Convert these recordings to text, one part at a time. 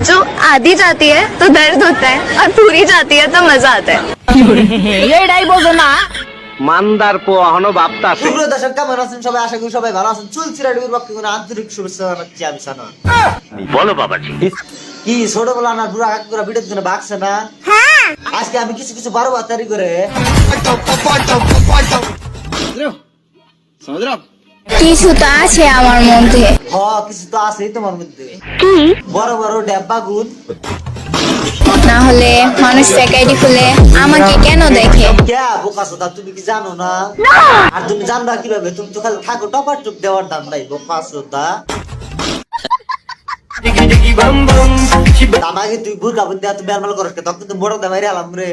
जो आधी जाती है तो दर्द होता है और पूरी जाती है तो मजा आता है। এইটাই বোঝো না। মান্দার পোহানো ভাবতাছে। সুপ্রিয় দর্শক, কেমন আছেন সবাই? আশা করি সবাই ভালো আছেন। চুলচিরা টিভির পক্ষ থেকে আন্তরিক শুভেচ্ছা জানাচ্ছি আমি সানা। বলো বাবাজি। কি ছোটবেলা না বুড়া কাকুরা ভিডিও দিনে বাকছে না? আজকে আমি কিছু কিছু 12 বাতারি করে কিছু তো আছে আমার মধ্যে। কিছু তো আছেই তোমার মধ্যে। বড় বড় ডেব্বা গুণ না হলে মানুষ প্যাকেটই খুলে আমাকে কেন দেখে? কে বোকা সোদা, তুমি কি জানো না? আর তুমি জানবা কিভাবে? তুমি তো খালি থাকো টপার টুপ দেওয়ার দাম নাই বোকা সোদা। আমাকে তুই বুড়কা বুদ্ধি এত বেরমাল করস কে? তখন তো বড় দামাই রে আলাম রে।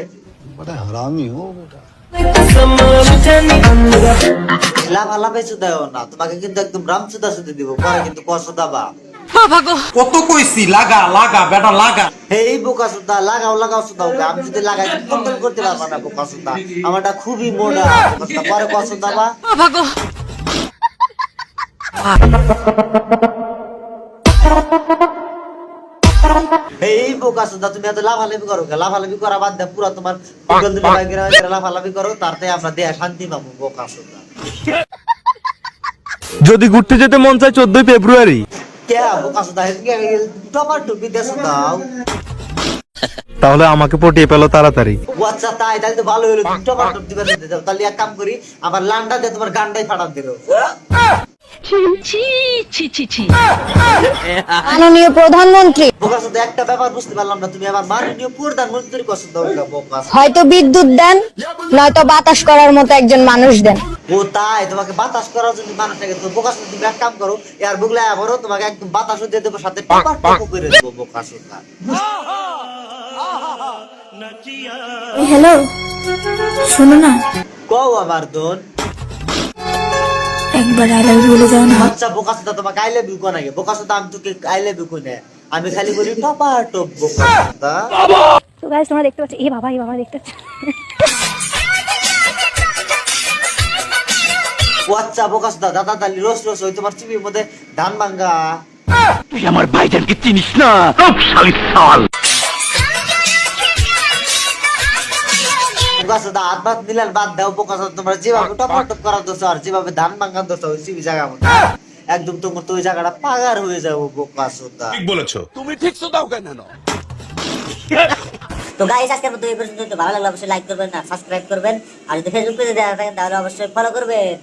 লাফালাফি সুদাও না, তোমাকে কিন্তু একদম রামচুদা সুদে দিব, পরে কিন্তু কসুদাবা। কত কইছি লাগা লাগা বেটা লাগা। এই বোকা সুদা লাগাও লাগাও সুদাও, আমি যদি লাগাই কন্ট্রোল করতে পারবো না বোকা সুদা। আমারটা খুবই মোটা পরে কসুদাবা। এই বোকা সুদা, তুমি এত লাফালাফি করো, লাফালাফি করা বাদ দেয় পুরা তোমার লাফালাফি করো, তারতে আমরা দেয়া শান্তি পাবো বোকা সুদা। যদি ঘুরতে যেতে মন চায় 14 ফেব্রুয়ারি। কে বোকা সুদা টপার টুপি দিয়ে সুদাও। তাহলে আমাকে পটিয়ে পেলো তাড়াতাড়ি। আচ্ছা তাই, তাহলে তো ভালো হলো। তুমি টপার টুপ দিবে দিতে যাও। তাহলে এক কাম করি, আমার লান্ডা দিয়ে তোমার গান্ডাই ফাটান দিল। মাননীয় প্রধানমন্ত্রী, বোকা সুদা একটা ব্যাপার বুঝতে পারলাম না, তুমি আমার মাননীয় প্রধানমন্ত্রীর কথা দাও বোকা সুদা। হয়তো বিদ্যুৎ দেন, নয়তো বাতাস করার মতো একজন মানুষ দেন। ও তাই, তোমাকে বাতাস করার জন্য মানুষটাকে তো বোকা সুদা। তুমি এক কাম করো, এর বুগলা আবারও তোমাকে একদম বাতাসও দিয়ে দেবো, সাথে টপার টপ করে দেবো বোকা সুদা। হ্যালো, শোনো না, কও আমার দোন। একবার আই লাভ ইউ বলে যাও না। আচ্ছা বোকা সুদা, তোমাকে আই লাভ ইউ কোন আগে? বোকা সুদা, আমি তোকে আই লাভ ইউ কোনে? আমি খালি বলি টপার টপ বোকা সুদা। তো গাইস, তোমরা দেখতে পাচ্ছ, এ বাবা দেখতে পাচ্ছ। ও আচ্ছা বোকা সুদা, দাদা দালি রোস রোস ওই তোমার চিবির মধ্যে ধান ভাঙ্গা। তুই আমার ভাইজানকে চিনিস না? রূপশালী সাল। বোকা সুদা, হাত ভাত মিলান বাদ দাও বোকা সুদা। তোমরা যেভাবে টপার টপ করার দোষ আর যেভাবে ধান ভাঙ্গার দোষ ওই চিবি জায়গা মধ্যে একদম তোমার তো ওই জায়গাটা পাগার হয়ে যাবো বোকা সুদা। ঠিক বলেছো। তো গাইস, আজকের মতো এই পর্যন্ত। ভালো লাগলে অবশ্যই লাইক করবেন আর সাবস্ক্রাইব করবেন, আর যদি ফেসবুক পেজে দেওয়া থাকেন তাহলে অবশ্যই ফলো করবেন।